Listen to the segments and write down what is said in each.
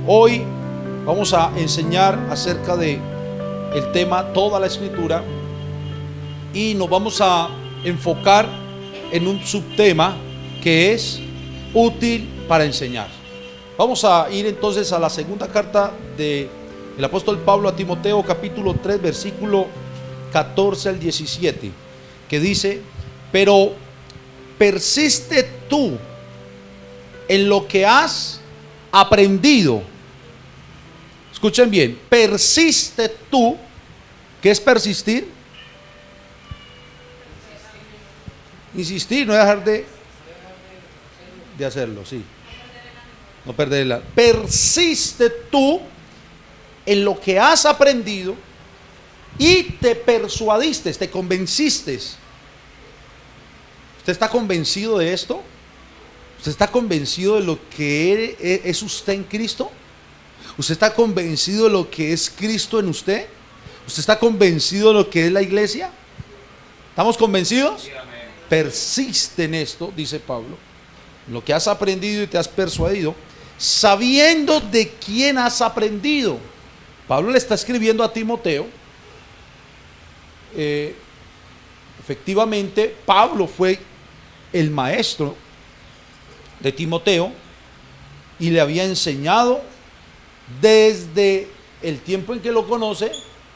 Hoy vamos a enseñar acerca de el tema toda la escritura y nos vamos a enfocar en un subtema que es útil para enseñar. Vamos a ir entonces a la segunda carta del apóstol Pablo a Timoteo, capítulo 3, versículo 14 al 17, que dice: pero persiste tú en lo que has aprendido. Escuchen bien, persiste tú. ¿Qué es persistir? Insistir, no dejar de hacerlo, sí. No perderla. Persiste tú en lo que has aprendido y te persuadiste, te convenciste. ¿Usted está convencido de esto? ¿Usted está convencido de lo que es usted en Cristo? ¿Usted está convencido de lo que es Cristo en usted? ¿Usted está convencido de lo que es la iglesia? ¿Estamos convencidos? Sí, persiste en esto, dice Pablo, lo que has aprendido y te has persuadido, sabiendo de quién has aprendido. Pablo le está escribiendo a Timoteo. Efectivamente, Pablo fue el maestro de Timoteo y le había enseñado desde el tiempo en que lo conoce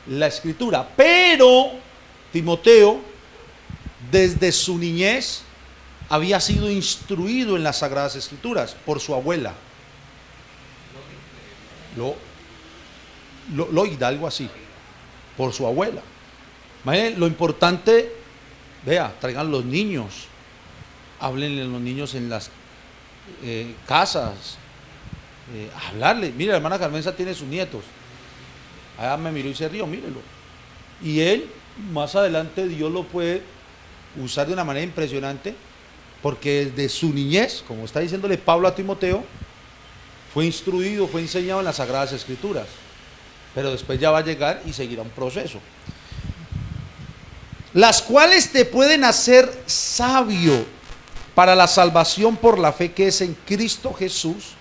la escritura. Pero Timoteo, desde su niñez, había sido instruido en las sagradas escrituras por su abuela. Loida, algo así, por su abuela. Imagínense lo importante. Vea, traigan los niños, háblenle a los niños en las casas, hablarle. Mira, la hermana Carmenza tiene sus nietos. Allá me miró y se rió, mírelo. Y él, más adelante, Dios lo puede usar de una manera impresionante, porque desde su niñez, como está diciéndole Pablo a Timoteo, fue instruido, fue enseñado en las Sagradas Escrituras. Pero después ya va a llegar y seguirá un proceso, las cuales te pueden hacer sabio para la salvación por la fe que es en Cristo Jesús.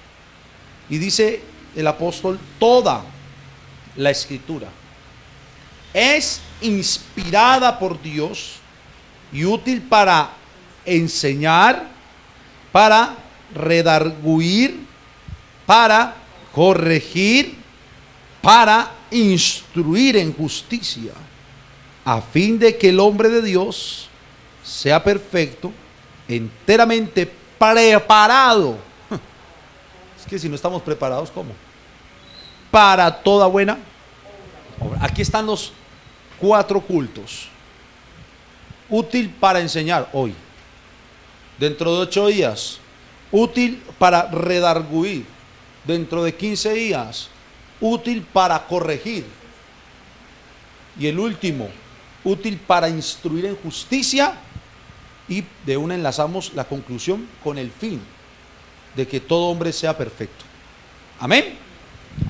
Y dice el apóstol: toda la escritura es inspirada por Dios y útil para enseñar, para redarguir, para corregir, para instruir en justicia, a fin de que el hombre de Dios sea perfecto, enteramente preparado. Es que si no estamos preparados, ¿cómo? Para toda buena obra. Aquí están los 4 cultos. Útil para enseñar hoy. Dentro de 8 días. Útil para redarguir. Dentro de 15 días. Útil para corregir. Y el último, útil para instruir en justicia. Y de una enlazamos la conclusión con el fin de que todo hombre sea perfecto. Amén.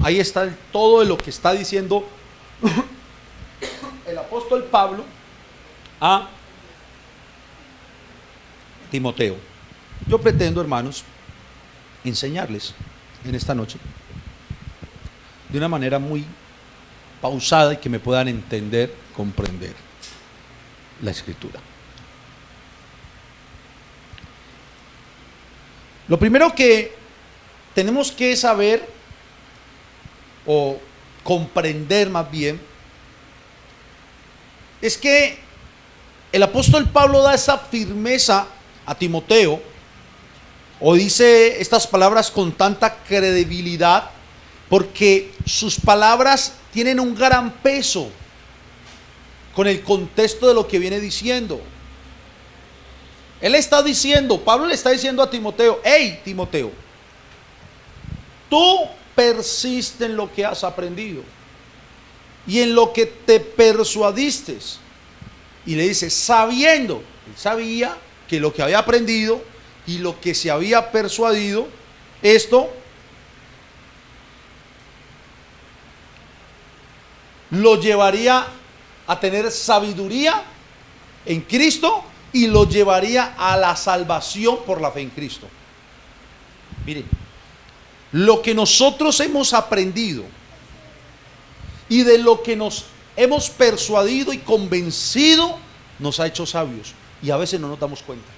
Ahí está todo de lo que está diciendo el apóstol Pablo a Timoteo. Yo pretendo, hermanos, enseñarles en esta noche de una manera muy pausada y que me puedan entender, comprender la escritura. Lo primero que tenemos que saber, o comprender más bien, es que el apóstol Pablo da esa firmeza a Timoteo, o dice estas palabras con tanta credibilidad, porque sus palabras tienen un gran peso con el contexto de lo que viene diciendo. Él está diciendo, Pablo le está diciendo a Timoteo: hey Timoteo, tú persiste en lo que has aprendido y en lo que te persuadiste. Y le dice, sabiendo, él sabía que lo que había aprendido y lo que se había persuadido, esto lo llevaría a tener sabiduría en Cristo y lo llevaría a la salvación por la fe en Cristo. Miren, lo que nosotros hemos aprendido y de lo que nos hemos persuadido y convencido nos ha hecho sabios, y a veces no nos damos cuenta.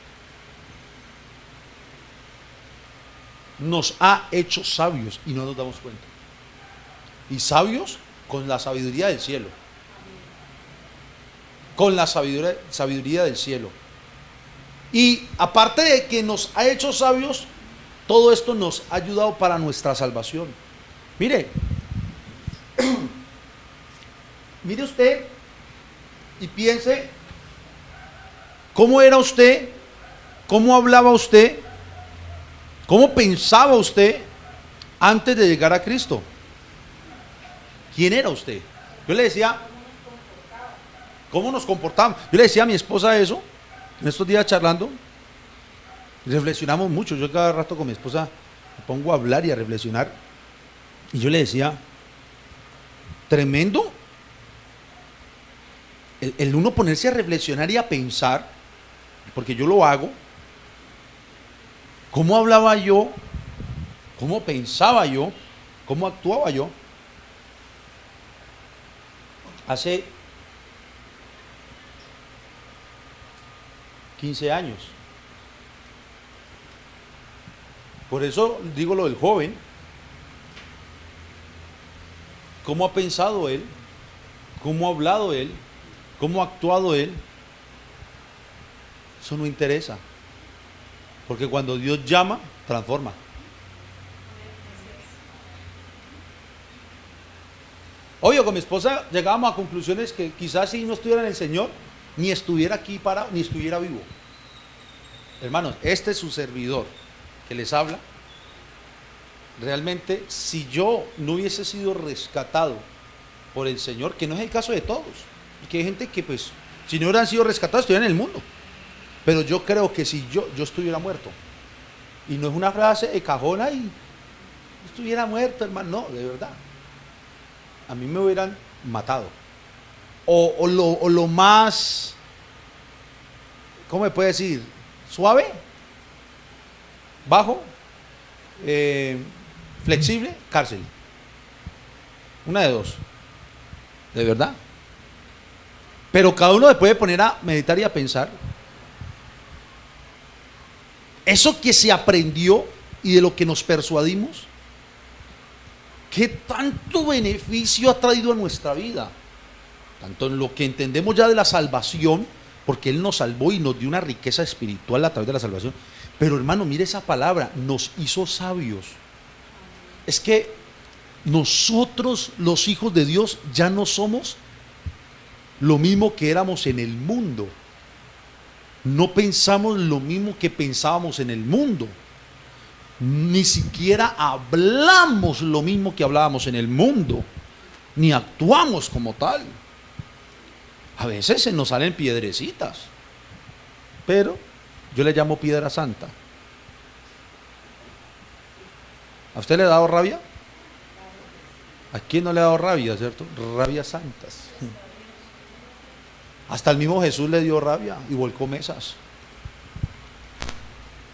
Nos ha hecho sabios y no nos damos cuenta. Y sabios con la sabiduría del cielo. Con la sabiduría del cielo. Y aparte de que nos ha hecho sabios, todo esto nos ha ayudado para nuestra salvación. Mire, mire usted y piense cómo era usted, cómo hablaba usted, cómo pensaba usted antes de llegar a Cristo. ¿Quién era usted? Yo le decía, ¿cómo nos comportábamos? Yo le decía a mi esposa eso, en estos días charlando, reflexionamos mucho. Yo cada rato con mi esposa me pongo a hablar y a reflexionar, y yo le decía, tremendo el uno ponerse a reflexionar y a pensar, porque yo lo hago, cómo hablaba yo, cómo pensaba yo, cómo actuaba yo hace 15 años. Por eso digo lo del joven. ¿Cómo ha pensado él? ¿Cómo ha hablado él? ¿Cómo ha actuado él? Eso no interesa. Porque cuando Dios llama, transforma. Obvio, con mi esposa llegábamos a conclusiones que quizás si no estuviera en el Señor, ni estuviera aquí parado, ni estuviera vivo. Hermanos, este es su servidor que les habla. Realmente, si yo no hubiese sido rescatado por el Señor, que no es el caso de todos, y que hay gente que pues, si no hubieran sido rescatados, estuvieran en el mundo. Pero yo creo que si yo estuviera muerto, y no es una frase de cajona y estuviera muerto, hermano, no, de verdad. A mí me hubieran matado. O lo más, ¿cómo me puede decir? Suave, bajo, flexible, cárcel. Una de dos, de verdad. Pero cada uno se puede poner a meditar y a pensar. Eso que se aprendió y de lo que nos persuadimos, ¿qué tanto beneficio ha traído a nuestra vida? Tanto en lo que entendemos ya de la salvación, porque Él nos salvó y nos dio una riqueza espiritual a través de la salvación. Pero hermano, mire esa palabra, nos hizo sabios. Es que nosotros, los hijos de Dios, ya no somos lo mismo que éramos en el mundo. No pensamos lo mismo que pensábamos en el mundo. Ni siquiera hablamos lo mismo que hablábamos en el mundo. Ni actuamos como tal. A veces se nos salen piedrecitas, pero yo le llamo piedra santa. ¿A usted le ha dado rabia? ¿A quién no le ha dado rabia, cierto? Rabias santas. Hasta el mismo Jesús le dio rabia y volcó mesas.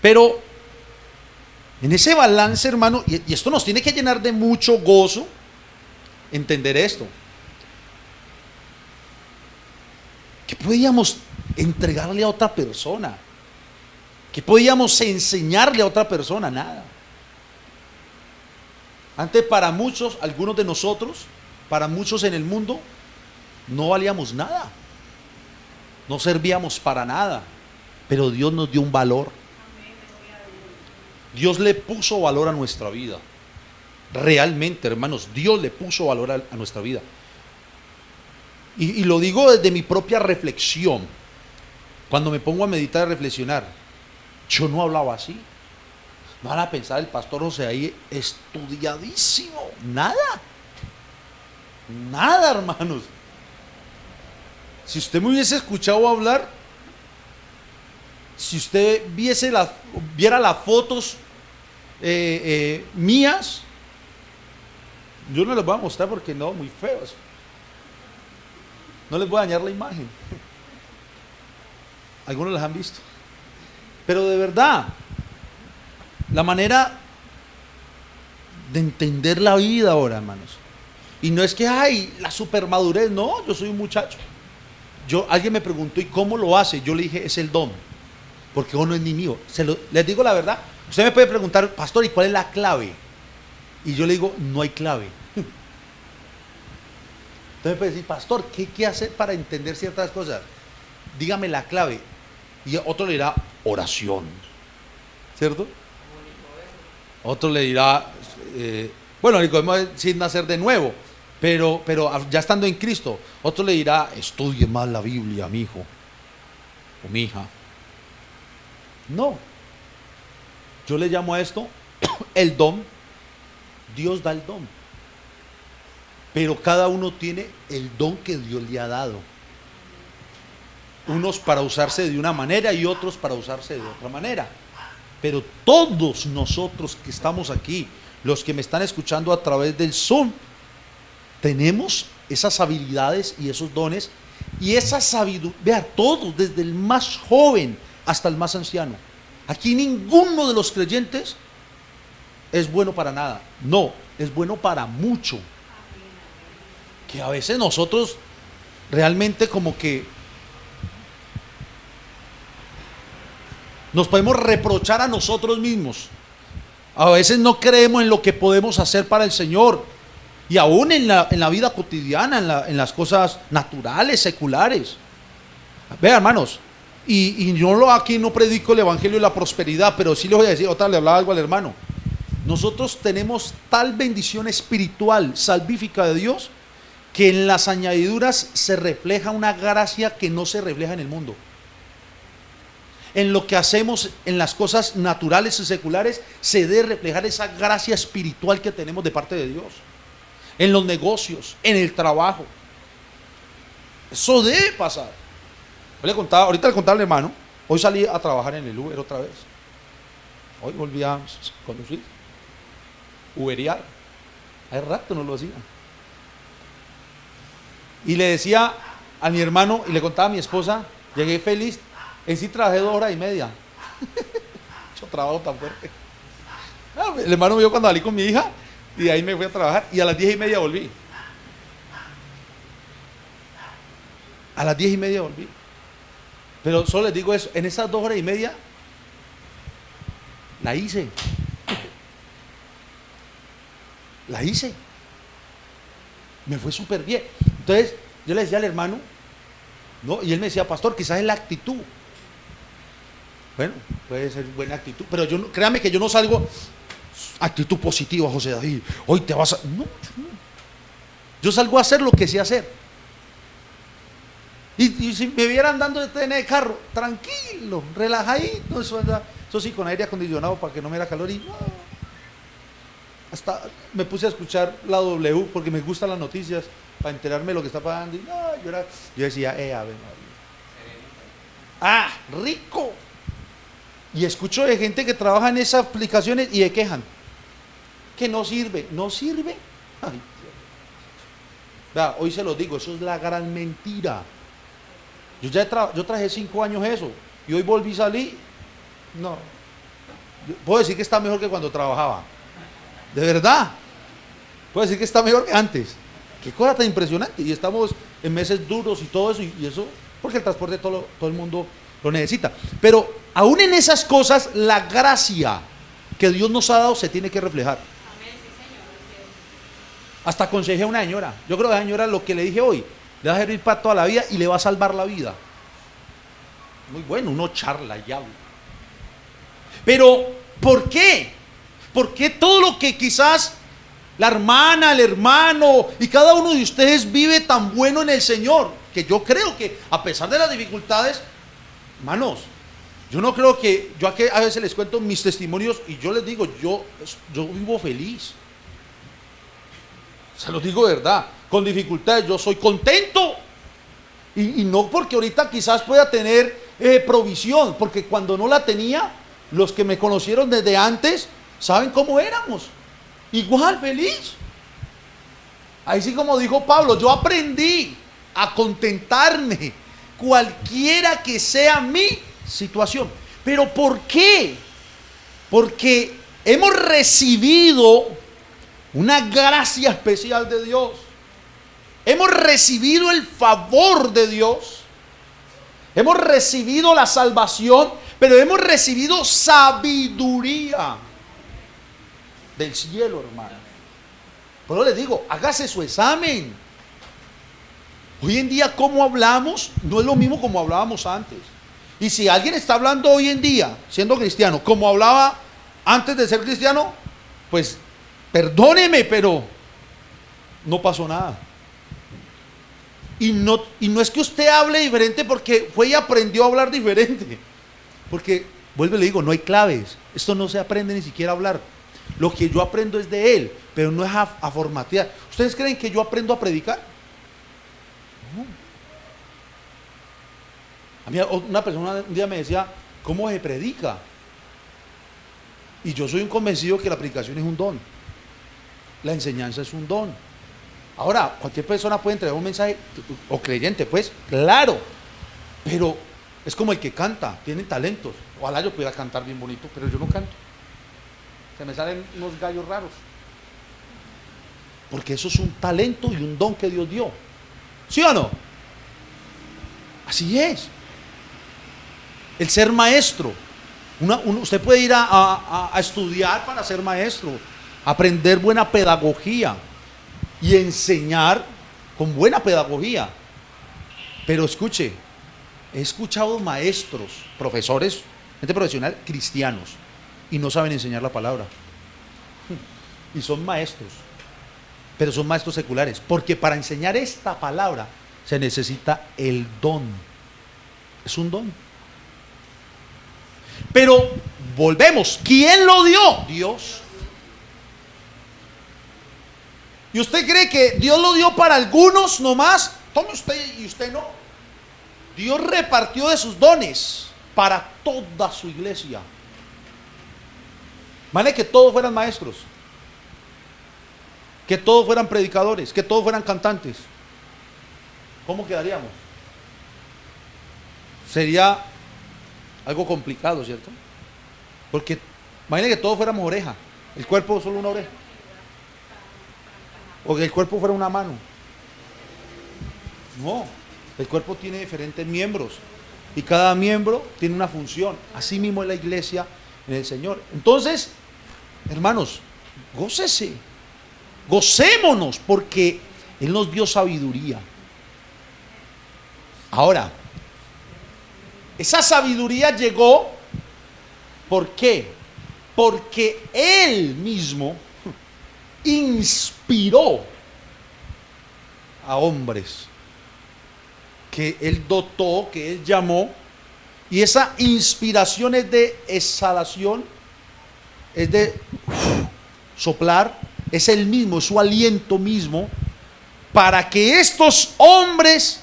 Pero en ese balance, hermano, y esto nos tiene que llenar de mucho gozo, entender esto. ¿Qué podíamos entregarle a otra persona? ¿Qué podíamos enseñarle a otra persona? Nada. Antes para muchos, algunos de nosotros, para muchos en el mundo, no valíamos nada. No servíamos para nada. Pero Dios nos dio un valor. Dios le puso valor a nuestra vida. Realmente, hermanos, Dios le puso valor a nuestra vida. Y lo digo desde mi propia reflexión. Cuando me pongo a meditar y reflexionar, yo no hablaba así. No van a pensar el pastor José ahí estudiadísimo. Nada. Nada, hermanos. Si usted me hubiese escuchado hablar, si usted viera las fotos mías, yo no les voy a mostrar porque no, muy feos. No les voy a dañar la imagen. Algunos las han visto. Pero de verdad, la manera de entender la vida ahora, hermanos. Y no es que hay la supermadurez, no, yo soy un muchacho. Alguien me preguntó, ¿y cómo lo hace? Yo le dije, es el don, porque uno es ni mío. Les digo la verdad, usted me puede preguntar, pastor, ¿y cuál es la clave? Y yo le digo, no hay clave. Entonces me puede decir, pastor, ¿qué hay que hacer para entender ciertas cosas? Dígame la clave. Y otro le dirá, oración, ¿cierto? Otro le dirá, bueno, sin nacer de nuevo, pero ya estando en Cristo. Otro le dirá, estudie más la Biblia, mi hijo o mi hija. No, yo le llamo a esto el don. Dios da el don, pero cada uno tiene el don que Dios le ha dado. Unos para usarse de una manera y otros para usarse de otra manera. Pero todos nosotros que estamos aquí, los que me están escuchando a través del Zoom, tenemos esas habilidades y esos dones y esa sabiduría. Vea, todos, desde el más joven hasta el más anciano. Aquí ninguno de los creyentes es bueno para nada. No, es bueno para mucho. Que a veces nosotros realmente como que nos podemos reprochar a nosotros mismos. A veces no creemos en lo que podemos hacer para el Señor. Y aún en la vida cotidiana, en las cosas naturales, seculares. Vean, hermanos, y yo aquí no predico el evangelio de la prosperidad, pero sí les voy a decir, otra le hablaba algo al hermano. Nosotros tenemos tal bendición espiritual, salvífica de Dios, que en las añadiduras se refleja una gracia que no se refleja en el mundo. En lo que hacemos, en las cosas naturales y seculares, se debe reflejar esa gracia espiritual que tenemos de parte de Dios. En los negocios, en el trabajo. Eso debe pasar. Ahorita le contaba al hermano, hoy salí a trabajar en el Uber otra vez. Hoy volví a conducir, uberiar. Hace rato no lo hacía. Y le decía a mi hermano, y le contaba a mi esposa, llegué feliz. En sí trabajé 2 horas y media. Yo trabajo tan fuerte. El hermano me vio cuando salí con mi hija y de ahí me fui a trabajar y a las 10:30 volví. A las 10:30 volví. Pero solo les digo eso, en esas 2 horas y media la hice. La hice. Me fue súper bien. Entonces yo le decía al hermano, no, y él me decía, pastor, quizás es la actitud. Bueno, puede ser buena actitud, pero créame que yo no salgo actitud positiva, José David, hoy te vas a... No. Yo salgo a hacer lo que sé hacer. Y si me vieran dando en el carro, tranquilo, relajadito, eso sí, con aire acondicionado para que no me da calor y... Hasta me puse a escuchar la W porque me gustan las noticias para enterarme de lo que está pasando y yo decía, ave María. Rico. Y escucho de gente que trabaja en esas aplicaciones y se quejan que no sirve. Ay, Dios. Hoy se los digo, eso es la gran mentira. Yo trabajé 5 años eso y hoy volví a salir. No, puedo decir que está mejor que cuando trabajaba. De verdad, puedo decir que está mejor que antes. Qué cosa tan impresionante. Y estamos en meses duros y todo eso, y eso porque el transporte todo el mundo lo necesita. Pero aún en esas cosas, la gracia que Dios nos ha dado se tiene que reflejar. Hasta aconsejé a una señora. Yo creo que a la señora lo que le dije hoy le va a servir para toda la vida y le va a salvar la vida. Muy bueno, uno charla y habla. Pero, ¿por qué? Porque todo lo que quizás la hermana, el hermano y cada uno de ustedes vive tan bueno en el Señor, que yo creo que a pesar de las dificultades, hermanos, yo no creo que, yo a veces les cuento mis testimonios y yo les digo, yo vivo feliz. Se los digo de verdad, con dificultades yo soy contento. Y no porque ahorita quizás pueda tener provisión, porque cuando no la tenía, los que me conocieron desde antes, ¿saben cómo éramos? Igual, feliz. Ahí sí, como dijo Pablo, yo aprendí a contentarme cualquiera que sea mi situación. ¿Pero por qué? Porque hemos recibido una gracia especial de Dios. Hemos recibido el favor de Dios. Hemos recibido la salvación, pero hemos recibido sabiduría del cielo, hermano. Por eso les digo, hágase su examen. Hoy en día, ¿cómo hablamos? No es lo mismo como hablábamos antes. Y si alguien está hablando hoy en día, siendo cristiano, como hablaba antes de ser cristiano, pues perdóneme, pero no pasó nada. Y no es que usted hable diferente porque fue y aprendió a hablar diferente. Porque, vuelvo y le digo, no hay claves. Esto no se aprende ni siquiera a hablar. Lo que yo aprendo es de él, pero no es a formatear. ¿Ustedes creen que yo aprendo a predicar? No. A mí una persona un día me decía, ¿cómo se predica? Y yo soy un convencido que la predicación es un don. La enseñanza es un don. Ahora, cualquier persona puede entregar un mensaje, o creyente, pues, claro. Pero es como el que canta, tiene talentos. Ojalá yo pudiera cantar bien bonito, pero yo no canto. Se me salen unos gallos raros. Porque eso es un talento y un don que Dios dio. ¿Sí o no? Así es. El ser maestro. Usted puede ir a estudiar para ser maestro, aprender buena pedagogía y enseñar con buena pedagogía. Pero escuche, he escuchado maestros, profesores, gente profesional, cristianos, y no saben enseñar la palabra. Y son maestros, pero son maestros seculares, porque para enseñar esta palabra se necesita el don. Es un don. Pero volvemos, ¿quién lo dio? Dios. ¿Y usted cree que Dios lo dio para algunos nomás? Tome usted y usted no. Dios repartió de sus dones para toda su iglesia. Vale, que todos fueran maestros, que todos fueran predicadores, que todos fueran cantantes. ¿Cómo quedaríamos? Sería algo complicado, ¿cierto? Porque imagínate que todos fuéramos oreja, el cuerpo solo una oreja, o que el cuerpo fuera una mano. No, el cuerpo tiene diferentes miembros y cada miembro tiene una función. Así mismo es la iglesia en el Señor. Entonces, hermanos, gócese, gocémonos, porque Él nos dio sabiduría. Ahora, esa sabiduría llegó, ¿por qué? Porque Él mismo inspiró a hombres que Él dotó, que Él llamó, y esa inspiración es de exhalación, es de soplar, es el mismo, es su aliento mismo, para que estos hombres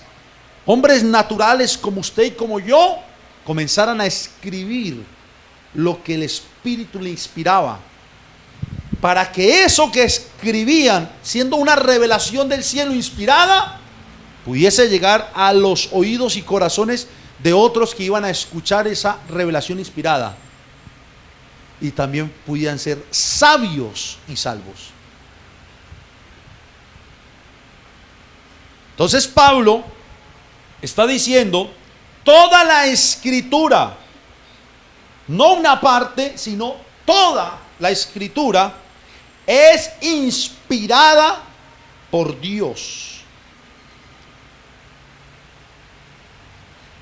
naturales como usted y como yo, comenzaran a escribir lo que el Espíritu le inspiraba, para que eso que escribían, siendo una revelación del cielo inspirada, pudiese llegar a los oídos y corazones de otros que iban a escuchar esa revelación inspirada, y también pudieran ser sabios y salvos. Entonces Pablo está diciendo, toda la escritura, no una parte, sino toda la escritura es inspirada por Dios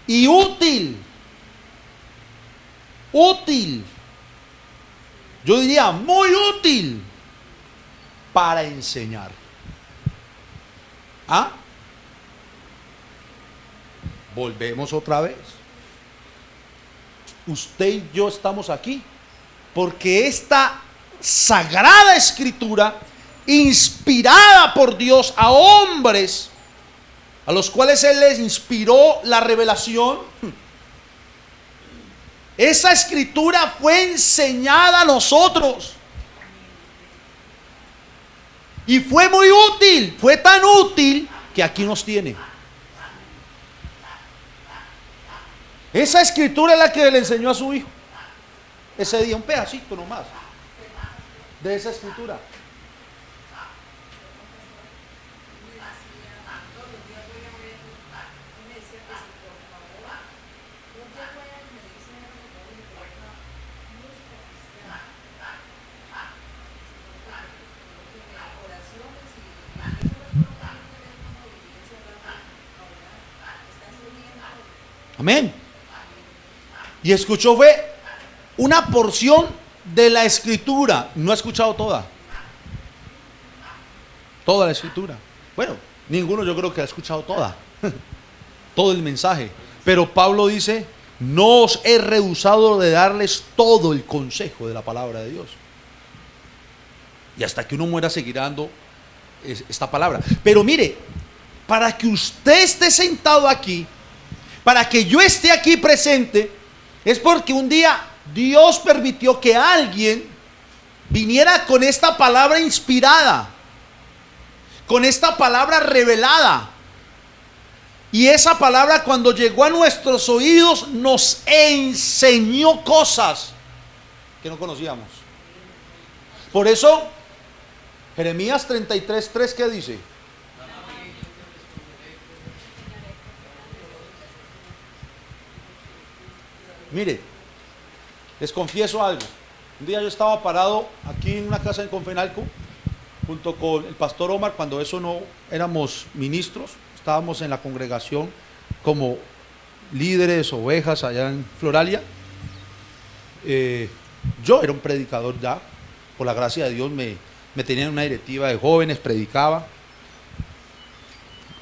y útil, yo diría muy útil para enseñar. ¿Ah? Volvemos otra vez. Usted y yo estamos aquí porque esta sagrada escritura, inspirada por Dios a hombres a los cuales Él les inspiró la revelación, esa escritura fue enseñada a nosotros y fue muy útil, fue tan útil que aquí nos tiene. Esa escritura es la que le enseñó a su hijo ese día, un pedacito nomás de esa escritura. Amén. Y escuchó fue una porción de la escritura. No ha escuchado toda la escritura. Bueno, ninguno yo creo que ha escuchado todo el mensaje. Pero Pablo dice: no os he rehusado de darles todo el consejo de la palabra de Dios. Y hasta que uno muera seguirá dando esta palabra. Pero mire, para que usted esté sentado aquí, para que yo esté aquí presente, es porque un día Dios permitió que alguien viniera con esta palabra inspirada, con esta palabra revelada. Y esa palabra, cuando llegó a nuestros oídos, nos enseñó cosas que no conocíamos. Por eso Jeremías 33:3, ¿qué dice? Mire, les confieso algo. Un día yo estaba parado aquí en una casa en Confenalco, junto con el pastor Omar, cuando eso no éramos ministros, estábamos en la congregación como líderes, ovejas allá en Floralia. Yo era un predicador ya, por la gracia de Dios me tenían en una directiva de jóvenes, predicaba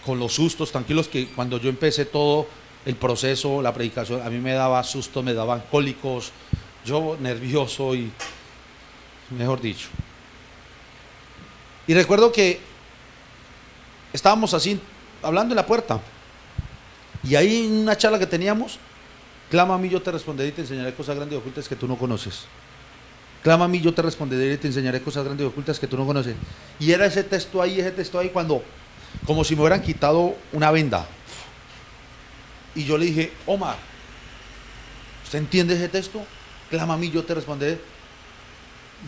con los sustos, tranquilos, que cuando yo empecé todo el proceso, la predicación, a mí me daba susto, me daban cólicos, yo nervioso y mejor dicho. Y recuerdo que estábamos así hablando en la puerta, y ahí en una charla que teníamos: clama a mí, yo te responderé y te enseñaré cosas grandes y ocultas que tú no conoces. Clama a mí, yo te responderé y te enseñaré cosas grandes y ocultas que tú no conoces. Y era ese texto ahí, cuando, como si me hubieran quitado una venda. Y yo le dije: Omar, ¿usted entiende ese texto? Clama a mí, yo te responderé.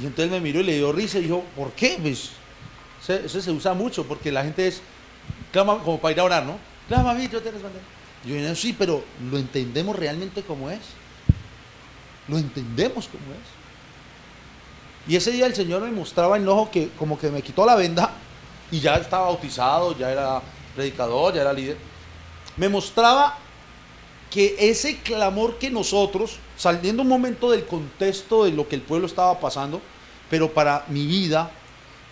Y entonces me miró y le dio risa y dijo: ¿por qué? Pues eso se usa mucho, porque la gente clama como para ir a orar, ¿no? Clama a mí, yo te responderé. Y yo dije: sí, pero ¿lo entendemos realmente como es? ¿Lo entendemos como es? Y ese día el Señor me mostraba en el ojo que como que me quitó la venda, y ya estaba bautizado, ya era predicador, ya era líder. Me mostraba que ese clamor que nosotros, saliendo un momento del contexto de lo que el pueblo estaba pasando, pero para mi vida,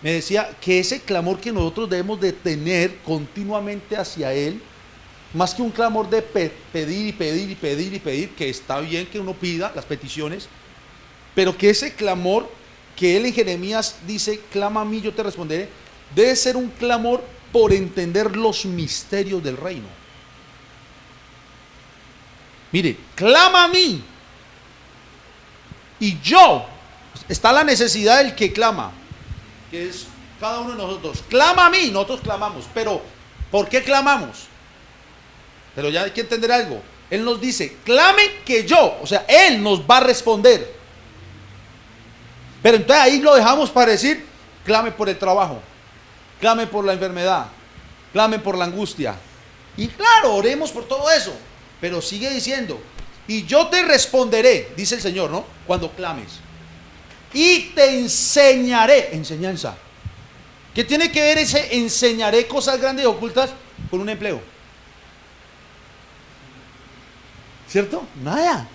me decía que ese clamor que nosotros debemos de tener continuamente hacia Él, más que un clamor de pedir y pedir y pedir y pedir, que está bien que uno pida las peticiones, pero que ese clamor que él en Jeremías dice: clama a mí, yo te responderé, debe ser un clamor por entender los misterios del reino. Mire, clama a mí, y yo, está la necesidad del que clama, que es cada uno de nosotros. Clama a mí, nosotros clamamos, pero ¿por qué clamamos? Pero ya hay que entender algo. Él nos dice: clamen que yo, o sea, Él nos va a responder. Pero entonces ahí lo dejamos para decir: clame por el trabajo, clame por la enfermedad, clame por la angustia. Y claro, oremos por todo eso. Pero sigue diciendo: y yo te responderé, dice el Señor, ¿no? Cuando clames. Y te enseñaré, enseñanza. ¿Qué tiene que ver ese enseñaré cosas grandes y ocultas con un empleo? ¿Cierto? Nada.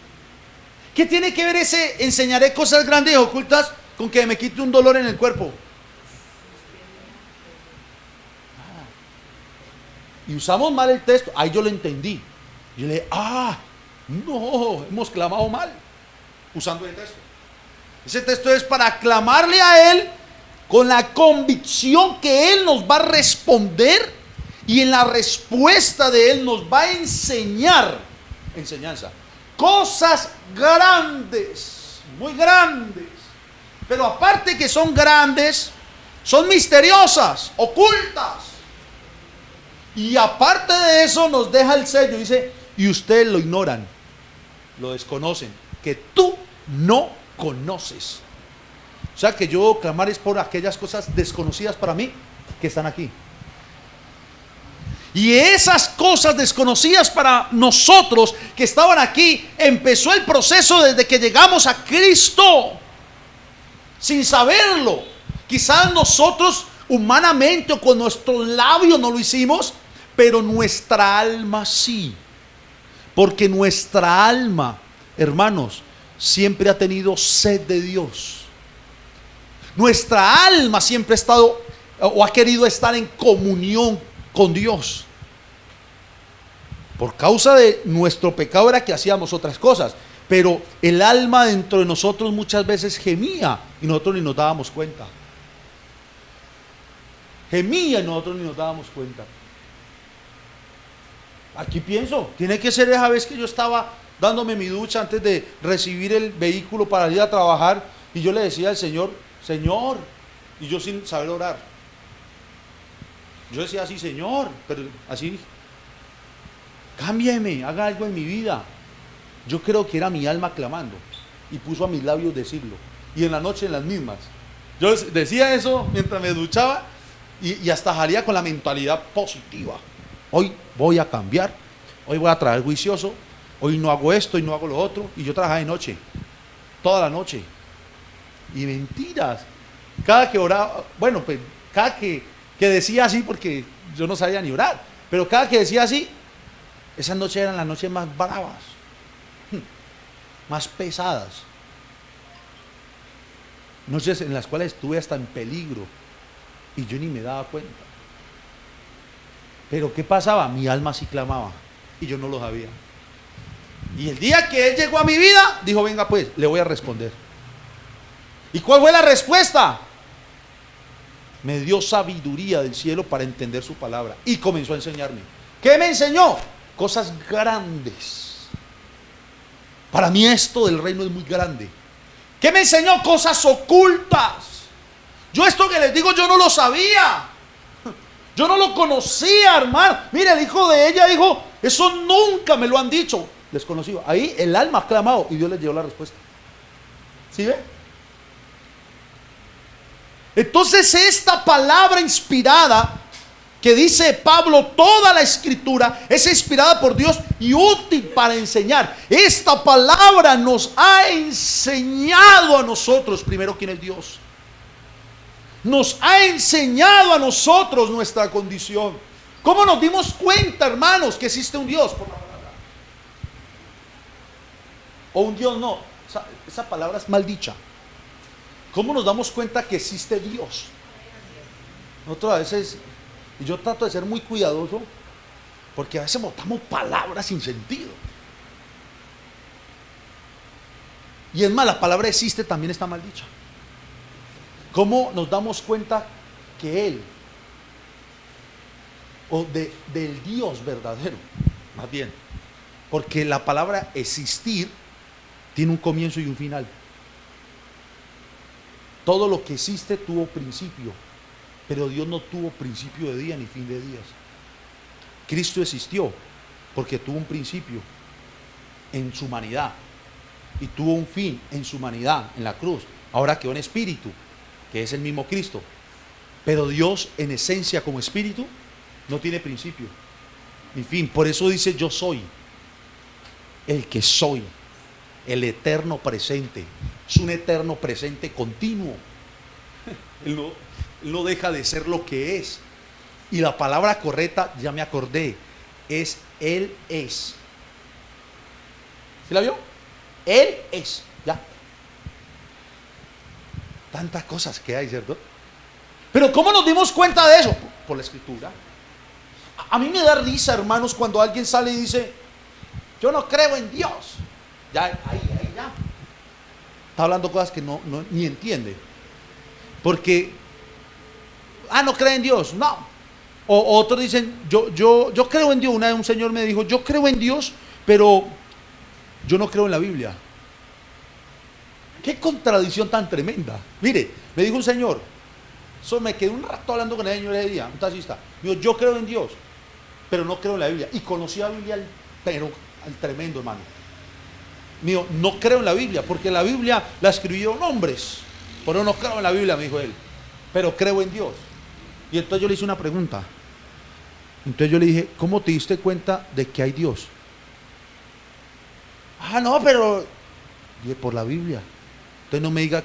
¿Qué tiene que ver ese enseñaré cosas grandes y ocultas con que me quite un dolor en el cuerpo? Nada. Y usamos mal el texto. Ahí yo lo entendí. Yo le dije: no, hemos clamado mal usando el texto. Ese texto es para clamarle a Él con la convicción que Él nos va a responder, y en la respuesta de Él nos va a enseñar, enseñanza, cosas grandes, muy grandes. Pero aparte que son grandes, son misteriosas, ocultas. Y aparte de eso nos deja el sello, dice: y ustedes lo ignoran, lo desconocen, que tú no conoces. O sea que yo clamar es por aquellas cosas desconocidas para mí que están aquí. Y esas cosas desconocidas para nosotros que estaban aquí, empezó el proceso desde que llegamos a Cristo, sin saberlo. Quizás nosotros humanamente o con nuestros labios no lo hicimos, pero nuestra alma sí. Porque nuestra alma, hermanos, siempre ha tenido sed de Dios. Nuestra alma siempre ha estado o ha querido estar en comunión con Dios. Por causa de nuestro pecado era que hacíamos otras cosas, pero el alma dentro de nosotros muchas veces gemía y nosotros ni nos dábamos cuenta. Gemía y nosotros ni nos dábamos cuenta. Aquí pienso, tiene que ser esa vez que yo estaba dándome mi ducha antes de recibir el vehículo para ir a trabajar y yo le decía al Señor, Señor, y yo sin saber orar. Yo decía así, Señor, pero así, cámbiame, haga algo en mi vida. Yo creo que era mi alma clamando y puso a mis labios decirlo. Y en la noche en las mismas. Yo decía eso mientras me duchaba y hasta salía con la mentalidad positiva. Hoy voy a cambiar, hoy voy a trabajar juicioso, hoy no hago esto y no hago lo otro. Y yo trabajaba de noche, toda la noche. Y mentiras. Cada que oraba, bueno, pues cada que decía así, porque yo no sabía ni orar, pero cada que decía así, esas noches eran las noches más bravas, más pesadas. Noches en las cuales estuve hasta en peligro y yo ni me daba cuenta. Pero ¿qué pasaba? Mi alma sí clamaba y yo no lo sabía. Y el día que Él llegó a mi vida, dijo, venga pues, le voy a responder. ¿Y cuál fue la respuesta? Me dio sabiduría del cielo para entender su palabra y comenzó a enseñarme. ¿Qué me enseñó? Cosas grandes. Para mí esto del reino es muy grande. ¿Qué me enseñó? Cosas ocultas. Yo esto que les digo, yo no lo sabía. Yo no lo conocía, hermano. Mira, el hijo de ella dijo, eso nunca me lo han dicho. Desconocido. Ahí el alma ha clamado y Dios les dio la respuesta. ¿Sí ve? Entonces esta palabra inspirada que dice Pablo, toda la escritura es inspirada por Dios y útil para enseñar. Esta palabra nos ha enseñado a nosotros primero quién es Dios. Nos ha enseñado a nosotros nuestra condición. ¿Cómo nos dimos cuenta, hermanos, que existe un Dios? Por la palabra. O un Dios no. Esa palabra es mal dicha. ¿Cómo nos damos cuenta que existe Dios? Nosotros a veces, y yo trato de ser muy cuidadoso, porque a veces botamos palabras sin sentido. Y es más, la palabra existe también está mal dicha. ¿Cómo nos damos cuenta que Él, o del Dios verdadero, más bien? Porque la palabra existir tiene un comienzo y un final. Todo lo que existe tuvo principio, pero Dios no tuvo principio de día ni fin de días. Cristo existió porque tuvo un principio en su humanidad y tuvo un fin en su humanidad, en la cruz. Ahora quedó en espíritu, que es el mismo Cristo. Pero Dios en esencia como espíritu no tiene principio ni fin. Por eso dice yo soy el que soy, el eterno presente. Es un eterno presente continuo. Él no deja de ser lo que es. Y la palabra correcta, ya me acordé, es Él es. ¿Sí la vio? Él es. Ya. Tantas cosas que hay, ¿cierto? Pero ¿cómo nos dimos cuenta de eso? Por la escritura. A mí me da risa, hermanos, cuando alguien sale y dice, yo no creo en Dios. Ya, ahí ya. Está hablando cosas que no ni entiende. Porque, no cree en Dios. No. O otros dicen, yo creo en Dios. Una vez un señor me dijo, yo creo en Dios, pero yo no creo en la Biblia. Qué contradicción tan tremenda. Mire, me dijo un señor, me quedé un rato hablando con el señor ese día, un taxista. Me dijo, yo creo en Dios, pero no creo en la Biblia. Y conocí a la Biblia, pero al tremendo, hermano. Me dijo, no creo en la Biblia, porque la Biblia la escribieron hombres. Pero no creo en la Biblia, me dijo él, pero creo en Dios. Y entonces yo le hice una pregunta. Entonces yo le dije, ¿cómo te diste cuenta de que hay Dios? No, pero dije, por la Biblia. Entonces no me diga,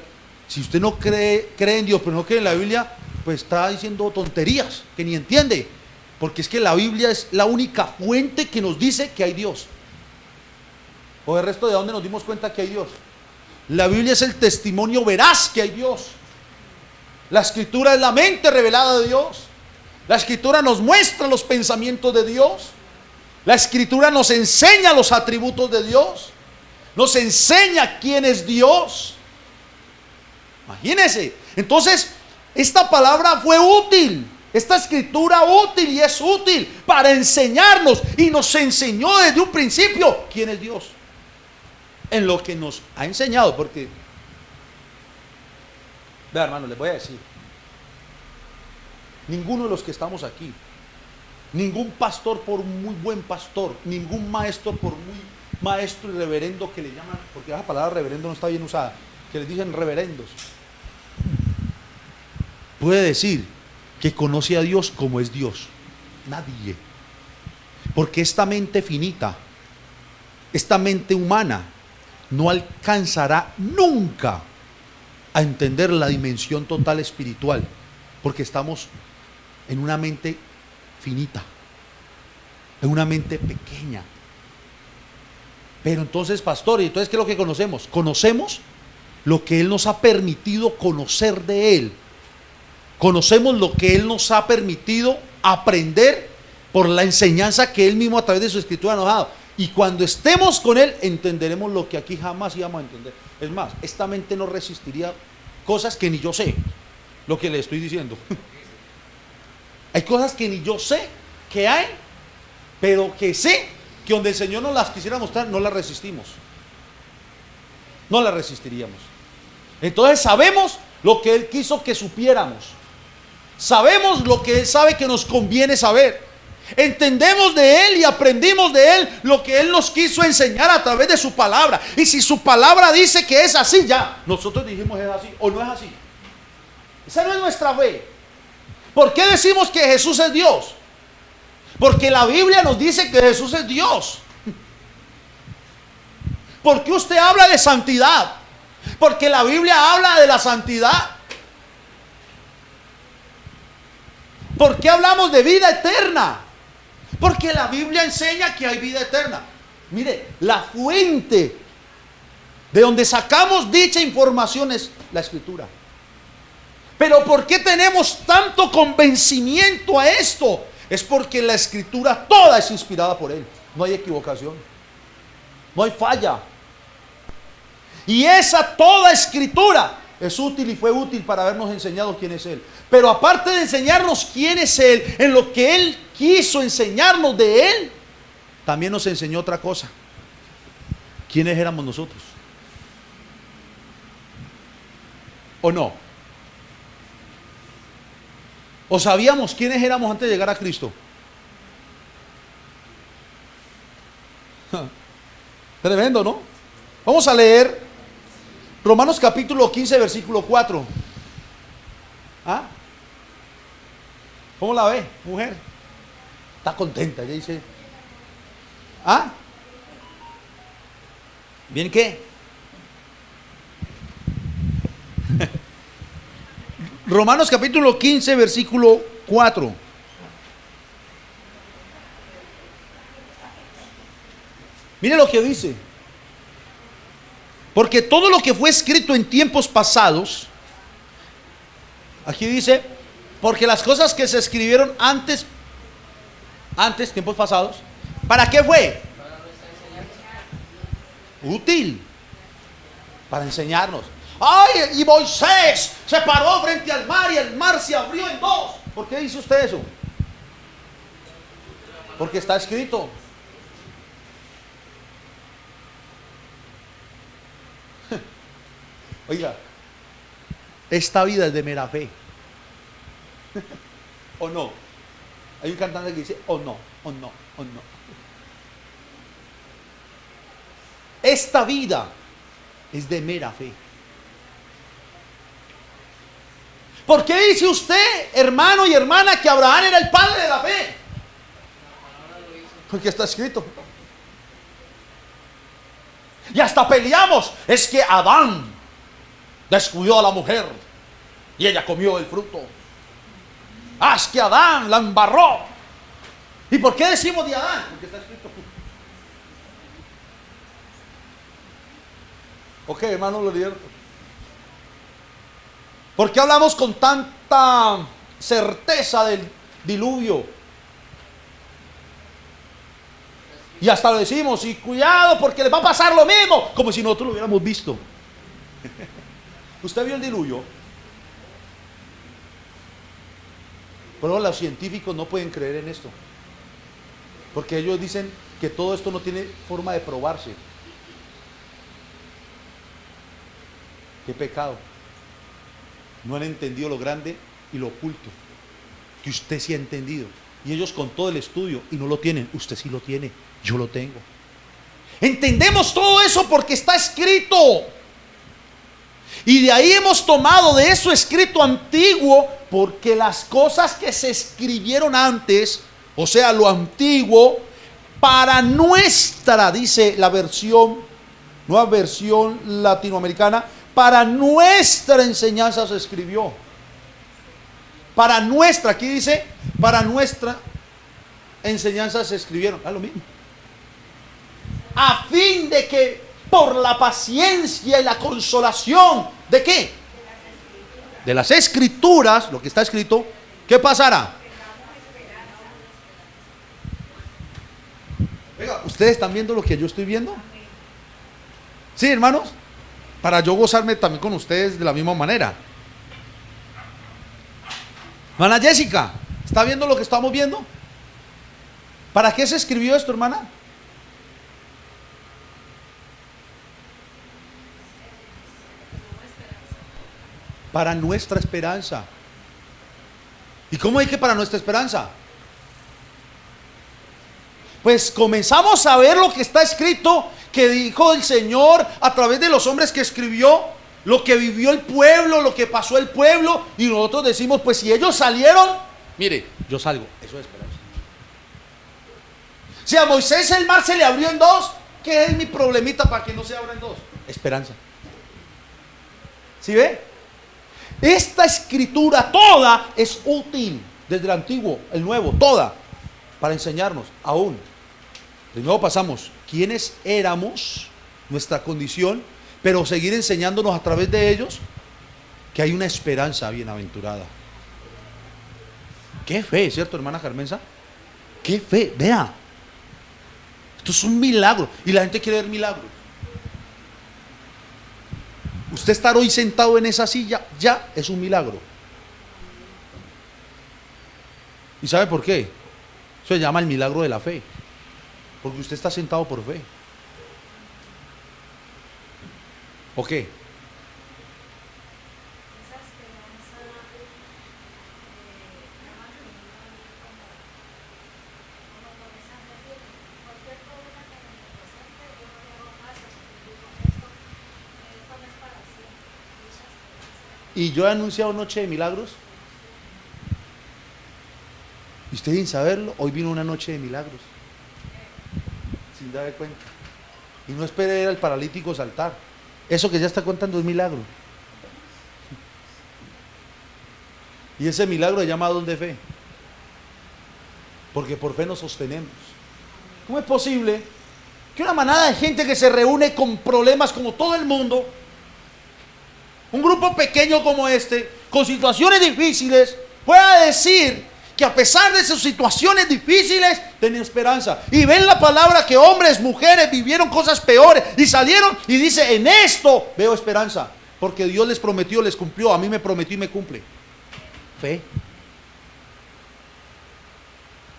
si usted no cree en Dios, pero no cree en la Biblia, pues está diciendo tonterías, que ni entiende. Porque es que la Biblia es la única fuente que nos dice que hay Dios. ¿O el resto de dónde nos dimos cuenta que hay Dios? La Biblia es el testimonio veraz que hay Dios. La Escritura es la mente revelada de Dios. La Escritura nos muestra los pensamientos de Dios. La Escritura nos enseña los atributos de Dios. Nos enseña quién es Dios. Imagínense. Entonces, esta palabra fue útil. Esta Escritura útil y es útil para enseñarnos. Y nos enseñó desde un principio quién es Dios. En lo que nos ha enseñado. Porque, vea, hermano, les voy a decir. Ninguno de los que estamos aquí, ningún pastor por muy buen pastor, ningún maestro por muy maestro y reverendo que le llaman, porque esa palabra reverendo no está bien usada, que les dicen reverendos, puede decir que conoce a Dios como es Dios. Nadie. Porque esta mente finita, esta mente humana, no alcanzará nunca a entender la dimensión total espiritual, porque estamos en una mente finita, en una mente pequeña. Pero entonces, pastor, ¿y entonces qué es lo que conocemos? Conocemos lo que Él nos ha permitido conocer de Él. Conocemos lo que Él nos ha permitido aprender por la enseñanza que Él mismo a través de su Escritura nos ha dado. Y cuando estemos con Él, entenderemos lo que aquí jamás íbamos a entender. Es más, esta mente no resistiría cosas que ni yo sé, lo que le estoy diciendo. Hay cosas que ni yo sé que hay, pero que sé que donde el Señor nos las quisiera mostrar, no las resistimos. No las resistiríamos. Entonces sabemos lo que Él quiso que supiéramos. Sabemos lo que Él sabe que nos conviene saber. Entendemos de Él y aprendimos de Él lo que Él nos quiso enseñar a través de su palabra. Y si su palabra dice que es así, ya, nosotros dijimos es así o no es así. Esa no es nuestra fe. ¿Por qué decimos que Jesús es Dios? Porque la Biblia nos dice que Jesús es Dios. ¿Por qué usted habla de santidad? Porque la Biblia habla de la santidad. ¿Por qué hablamos de vida eterna? Porque la Biblia enseña que hay vida eterna. Mire, la fuente de donde sacamos dicha información es la Escritura. Pero ¿por qué tenemos tanto convencimiento a esto? Es porque la Escritura toda es inspirada por Él. No hay equivocación. No hay falla. Y esa toda Escritura es útil y fue útil para habernos enseñado quién es Él. Pero aparte de enseñarnos quién es Él, en lo que Él quiso enseñarnos de Él, también nos enseñó otra cosa. ¿Quiénes éramos nosotros? ¿O no? ¿O sabíamos quiénes éramos antes de llegar a Cristo? Tremendo, ¿no? Vamos a leer Romanos capítulo 15, versículo 4. ¿Ah? ¿Cómo la ve, mujer? Está contenta, ella dice. ¿Ah? ¿Bien qué? Romanos capítulo 15, versículo 4. Mire lo que dice. Porque todo lo que fue escrito en tiempos pasados, aquí dice, porque las cosas que se escribieron antes, tiempos pasados, ¿para qué fue? Útil. Para enseñarnos. ¡Ay! Y Moisés se paró frente al mar y el mar se abrió en dos. ¿Por qué dice usted eso? Porque está escrito. Oiga, esta vida es de mera fe. ¿O no? Hay un cantante que dice, o no, o no, o no. Esta vida es de mera fe. ¿Por qué dice usted, hermano y hermana, que Abraham era el padre de la fe? Porque está escrito. Y hasta peleamos. Es que Adán descuidó a la mujer y ella comió el fruto. Ah, es que Adán la embarró. ¿Y por qué decimos de Adán? Porque está escrito. Ok, hermano Lorier. ¿Por qué hablamos con tanta certeza del diluvio? Y hasta lo decimos, y cuidado porque les va a pasar lo mismo, como si nosotros lo hubiéramos visto. ¿Usted vio el diluvio? Pero los científicos no pueden creer en esto, porque ellos dicen que todo esto no tiene forma de probarse. Qué pecado. No han entendido lo grande y lo oculto, que usted sí ha entendido. Y ellos con todo el estudio y no lo tienen. Usted sí lo tiene, yo lo tengo. Entendemos todo eso porque está escrito. Y de ahí hemos tomado de eso escrito antiguo, porque las cosas que se escribieron antes, o sea, lo antiguo, para nuestra, dice la versión, nueva versión latinoamericana, para nuestra enseñanza se escribió. Para nuestra, aquí dice, para nuestra enseñanza se escribieron. Ah, lo mismo. A fin de que por la paciencia y la consolación, ¿de qué? De las escrituras, lo que está escrito, ¿qué pasará? Venga, ¿ustedes están viendo lo que yo estoy viendo? Sí, hermanos, para yo gozarme también con ustedes de la misma manera. Hermana Jessica, ¿está viendo lo que estamos viendo? ¿Para qué se escribió esto, hermana? Para nuestra esperanza. ¿Y cómo es que para nuestra esperanza? Pues comenzamos a ver lo que está escrito, que dijo el Señor a través de los hombres que escribió, lo que vivió el pueblo, lo que pasó el pueblo, y nosotros decimos, pues si ellos salieron, mire, yo salgo. Eso es esperanza. Si a Moisés el mar se le abrió en dos, ¿qué es mi problemita para que no se abra en dos? Esperanza. ¿Sí ve? Esta escritura toda es útil, desde el antiguo, el nuevo, toda, para enseñarnos aún. Primero pasamos quiénes éramos, nuestra condición, pero seguir enseñándonos a través de ellos que hay una esperanza bienaventurada. Qué fe, ¿cierto, hermana Carmenza? Qué fe, vea. Esto es un milagro y la gente quiere ver milagros. Usted estar hoy sentado en esa silla ya es un milagro. ¿Y sabe por qué? Eso se llama el milagro de la fe. Porque usted está sentado por fe. ¿O qué? Y yo he anunciado noche de milagros. Y usted sin saberlo, hoy vino una noche de milagros. Sin darse cuenta. Y no espere ver al paralítico saltar. Eso que ya está contando es milagro. Y ese milagro se llama don de fe. Porque por fe nos sostenemos. ¿Cómo es posible que una manada de gente que se reúne con problemas como todo el mundo, un grupo pequeño como este, con situaciones difíciles, pueda decir que a pesar de sus situaciones difíciles, tienen esperanza? Y ven la palabra que hombres, mujeres vivieron cosas peores y salieron y dice, en esto veo esperanza, porque Dios les prometió, les cumplió, a mí me prometió y me cumple. Fe.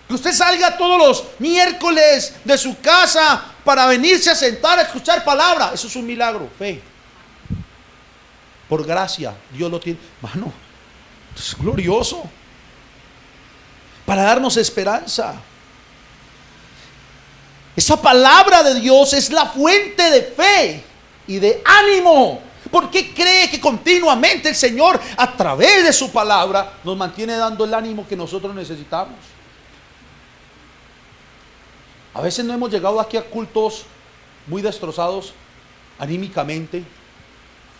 Que usted salga todos los miércoles de su casa para venirse a sentar a escuchar palabra, eso es un milagro, fe. Por gracia, Dios lo tiene. Mano, es glorioso. Para darnos esperanza. Esa palabra de Dios es la fuente de fe y de ánimo. ¿Por qué cree que continuamente el Señor, a través de su palabra, nos mantiene dando el ánimo que nosotros necesitamos? A veces no hemos llegado aquí a cultos muy destrozados anímicamente,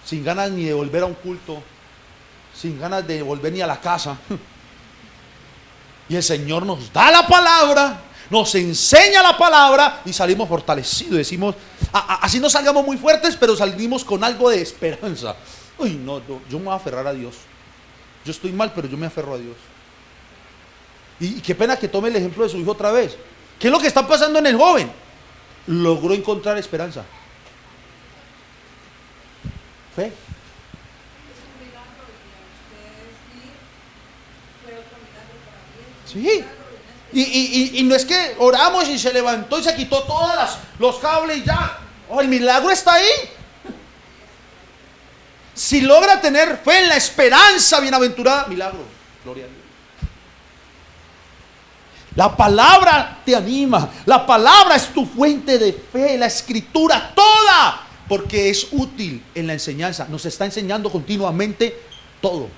sin ganas ni de volver a un culto, sin ganas de volver ni a la casa. Y el Señor nos da la palabra, nos enseña la palabra y salimos fortalecidos. Decimos, Así no salgamos muy fuertes, pero salimos con algo de esperanza. Uy, no, yo me voy a aferrar a Dios. Yo estoy mal, pero yo me aferro a Dios. Y qué pena que tome el ejemplo de su hijo otra vez. ¿Qué es lo que está pasando en el joven? Logró encontrar esperanza. Fe. Sí. Y no es que oramos y se levantó y se quitó todos los cables y ya. Oh, el milagro está ahí. Si logra tener fe en la esperanza bienaventurada, milagro. Gloria a Dios. La palabra te anima. La palabra es tu fuente de fe. La escritura toda. Porque es útil en la enseñanza. Nos está enseñando continuamente todo.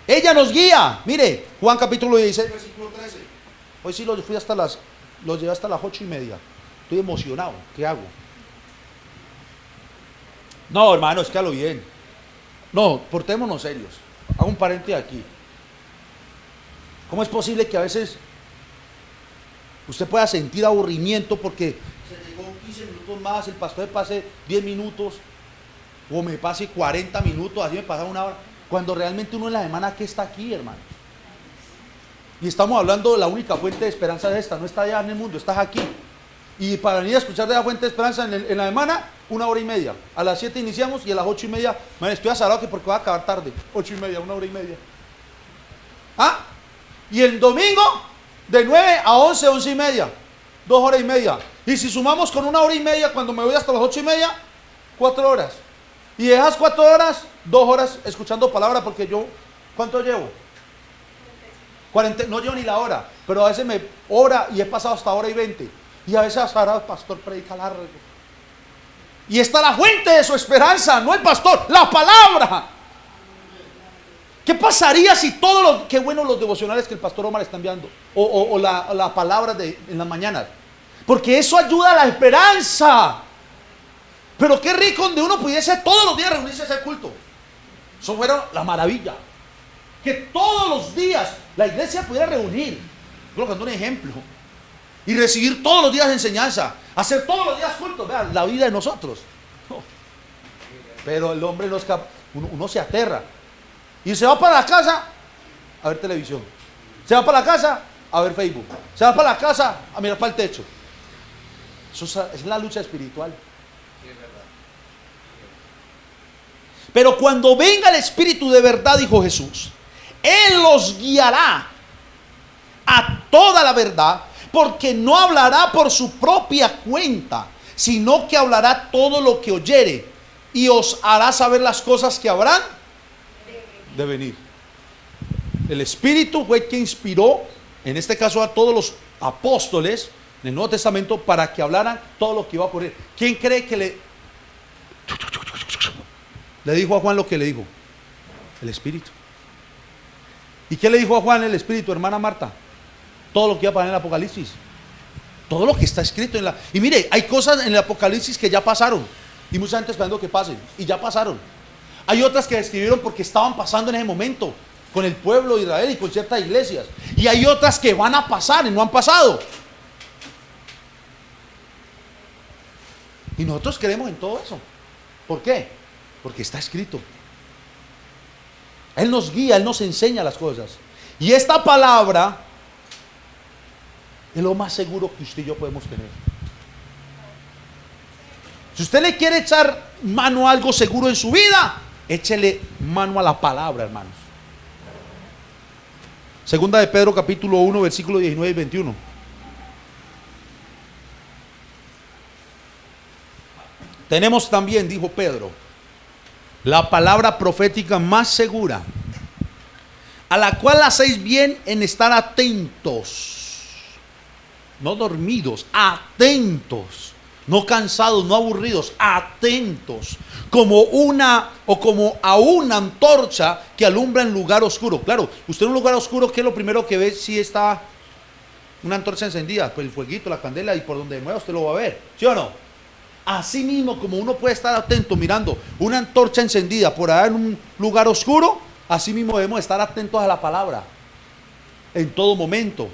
Ella nos guía. Mire, Juan capítulo 16, versículo 13. Hoy sí los llevé hasta las 8:30. Estoy emocionado. ¿Qué hago? No, hermano, es que a lo bien. No, portémonos serios. Hago un paréntesis aquí. ¿Cómo es posible que a veces usted pueda sentir aburrimiento porque se llegó 15 minutos más, el pastor me pase 10 minutos o me pase 40 minutos, así me pasa una hora, cuando realmente uno en la semana que está aquí, hermanos? Y estamos hablando de la única fuente de esperanza de esta, no está allá en el mundo, estás aquí. Y para venir a escuchar de la fuente de esperanza en la semana, 1 hora y media. A las 7 iniciamos y a las 8:30, man, estoy azarado que porque voy a acabar tarde. 8:30, 1 hora y media. ¿Ah? Y el domingo, de 9 a 11, 11:30, 2 horas y media. Y si sumamos con 1 hora y media, cuando me voy hasta las 8:30, 4 horas. Y de esas 4 horas, 2 horas escuchando palabra, porque yo, ¿cuánto llevo? 40, no llevo ni la hora, pero a veces me hora y he pasado hasta 1 hora y 20. Y a veces ahora el pastor predica largo. Y está la fuente de su esperanza, no el pastor, la palabra. ¿Qué pasaría si qué bueno los devocionales que el pastor Omar está enviando? O la palabra en las mañanas. Porque eso ayuda a la esperanza. Pero qué rico donde uno pudiese todos los días reunirse a hacer culto. Eso fuera la maravilla. Que todos los días la iglesia pudiera reunir. Colocando un ejemplo. Y recibir todos los días enseñanza. Hacer todos los días culto. Vean, la vida de nosotros. Pero el hombre no es capaz. Uno se aterra. Y se va para la casa a ver televisión. Se va para la casa a ver Facebook. Se va para la casa a mirar para el techo. Eso es la lucha espiritual. Pero cuando venga el Espíritu de verdad, dijo Jesús, Él los guiará a toda la verdad, porque no hablará por su propia cuenta, sino que hablará todo lo que oyere y os hará saber las cosas que habrán de venir. El Espíritu fue quien inspiró, en este caso a todos los apóstoles del Nuevo Testamento, para que hablaran todo lo que iba a ocurrir. ¿Quién cree que le dijo a Juan lo que le dijo? El Espíritu. ¿Y qué le dijo a Juan el Espíritu, hermana Marta? Todo lo que iba a pasar en el Apocalipsis. Todo lo que está escrito en la... Y mire, hay cosas en el Apocalipsis que ya pasaron. Y mucha gente esperando que pasen. Y ya pasaron. Hay otras que escribieron porque estaban pasando en ese momento. Con el pueblo de Israel y con ciertas iglesias. Y hay otras que van a pasar y no han pasado. Y nosotros creemos en todo eso. ¿Por qué? Porque está escrito. Él nos guía, Él nos enseña las cosas. Y esta palabra es lo más seguro que usted y yo podemos tener. Si usted le quiere echar mano a algo seguro en su vida, échele mano a la palabra, hermanos. Segunda de Pedro capítulo 1, versículo 19 y 21. Tenemos también, dijo Pedro, la palabra profética más segura, a la cual hacéis bien en estar atentos, no dormidos, atentos, no cansados, no aburridos, atentos, como a una antorcha que alumbra en lugar oscuro. Claro, usted en un lugar oscuro, ¿qué es lo primero que ve si está una antorcha encendida? Pues el fueguito, la candela, y por donde mueva usted lo va a ver, ¿sí o no? Así mismo como uno puede estar atento mirando una antorcha encendida por allá en un lugar oscuro, así mismo debemos estar atentos a la palabra en todo momento.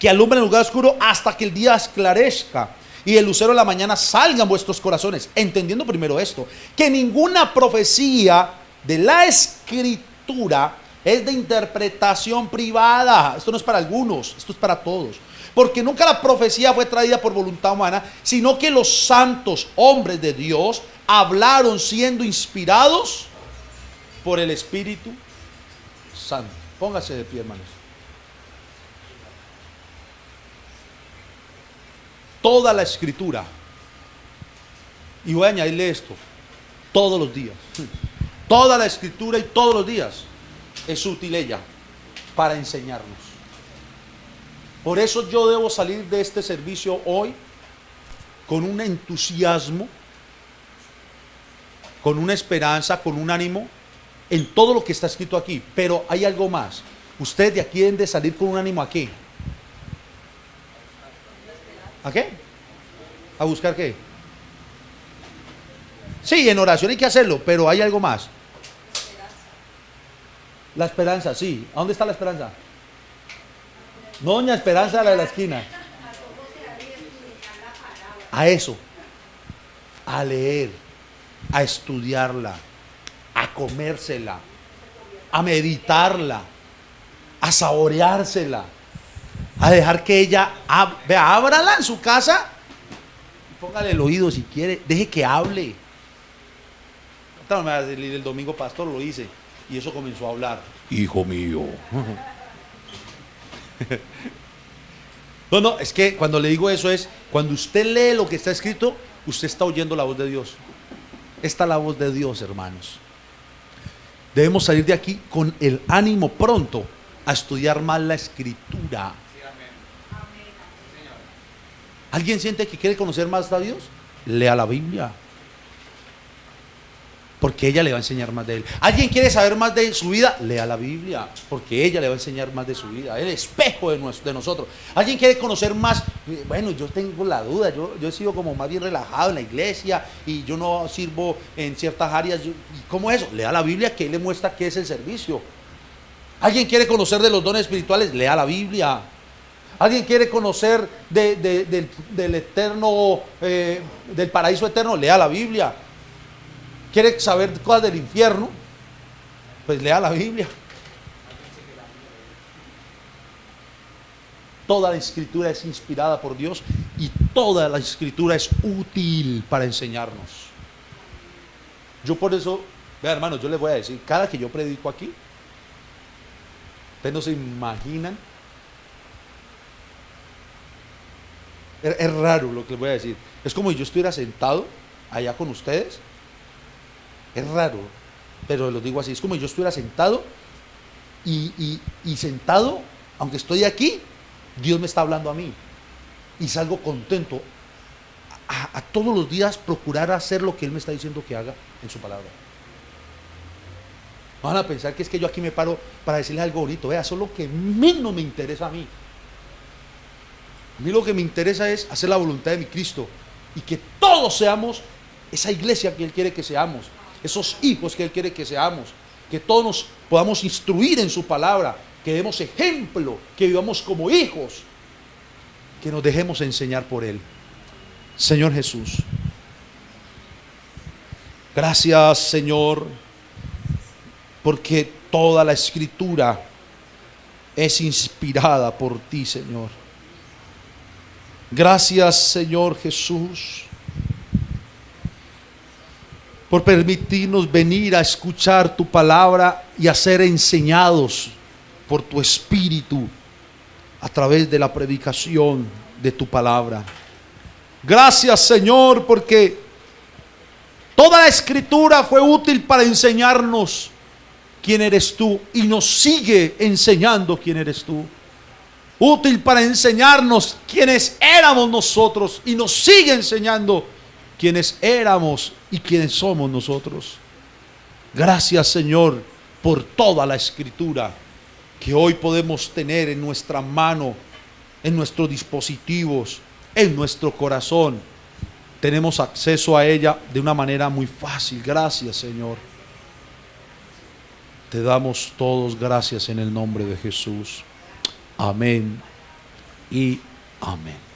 que alumbra en el lugar oscuro hasta que el día esclarezca y el lucero de la mañana salga en vuestros corazones. Entendiendo primero esto, que ninguna profecía de la Escritura es de interpretación privada. Esto no es para algunos, esto es para todos. Porque nunca la profecía fue traída por voluntad humana, sino que los santos hombres de Dios hablaron siendo inspirados por el Espíritu Santo. Póngase de pie, hermanos. Toda la Escritura, y voy a añadirle esto, todos los días, toda la Escritura y todos los días es útil ella para enseñarnos. Por eso yo debo salir de este servicio hoy con un entusiasmo, con una esperanza, con un ánimo en todo lo que está escrito aquí. Pero hay algo más. Ustedes de aquí deben de salir con un ánimo aquí. ¿A qué? ¿A buscar qué? Sí, en oración hay que hacerlo, pero hay algo más. La esperanza, sí. ¿A dónde está la esperanza? No, doña Esperanza, la de la esquina. A eso. A leer, a estudiarla, a comérsela, a meditarla, a saboreársela, a dejar que ella vea, ábrala en su casa y póngale el oído si quiere, deje que hable. No me va a decir, el domingo pastor lo hice y eso comenzó a hablar. Hijo mío. No, es que cuando le digo eso es, cuando usted lee lo que está escrito, usted está oyendo la voz de Dios. Esta es la voz de Dios, hermanos. Debemos salir de aquí con el ánimo pronto a estudiar más la Escritura. ¿Alguien siente que quiere conocer más a Dios? Lea la Biblia, porque ella le va a enseñar más de él. ¿Alguien quiere saber más de su vida? Lea la Biblia, porque ella le va a enseñar más de su vida, el espejo de nosotros. ¿Alguien quiere conocer más? Bueno, yo tengo la duda, yo he sido como más bien relajado en la iglesia y yo no sirvo en ciertas áreas. ¿Cómo es eso? Lea la Biblia, que él le muestra qué es el servicio. ¿Alguien quiere conocer de los dones espirituales? Lea la Biblia. ¿Alguien quiere conocer del eterno, del paraíso eterno? Lea la Biblia. ¿Quiere saber cosas del infierno? Pues lea la Biblia. Toda la Escritura es inspirada por Dios y toda la Escritura es útil para enseñarnos. Yo por eso, vean, hermanos, yo les voy a decir, cada que yo predico aquí, ustedes no se imaginan. Es raro lo que les voy a decir. Es como si yo estuviera sentado allá con ustedes. Es raro, pero lo digo así. Es como si yo estuviera sentado y sentado, aunque estoy aquí, Dios me está hablando a mí. Y salgo contento a todos los días procurar hacer lo que Él me está diciendo que haga en su palabra. Van a pensar que es que yo aquí me paro para decirles algo bonito. Vea, eso es lo que menos me interesa a mí. A mí lo que me interesa es hacer la voluntad de mi Cristo y que todos seamos esa iglesia que Él quiere que seamos, esos hijos que Él quiere que seamos, que todos nos podamos instruir en su palabra, que demos ejemplo, que vivamos como hijos, que nos dejemos enseñar por Él. Señor Jesús, gracias, Señor, porque toda la Escritura es inspirada por ti, Señor. Gracias, Señor Jesús, por permitirnos venir a escuchar tu palabra y a ser enseñados por tu Espíritu a través de la predicación de tu palabra. Gracias, Señor, porque toda la Escritura fue útil para enseñarnos quién eres tú y nos sigue enseñando quién eres tú. Útil para enseñarnos quiénes éramos nosotros y nos sigue enseñando quiénes éramos y quiénes somos nosotros. Gracias, Señor, por toda la Escritura que hoy podemos tener en nuestra mano, en nuestros dispositivos, en nuestro corazón. Tenemos acceso a ella de una manera muy fácil. Gracias, Señor. Te damos todos gracias en el nombre de Jesús. Amén. y amén.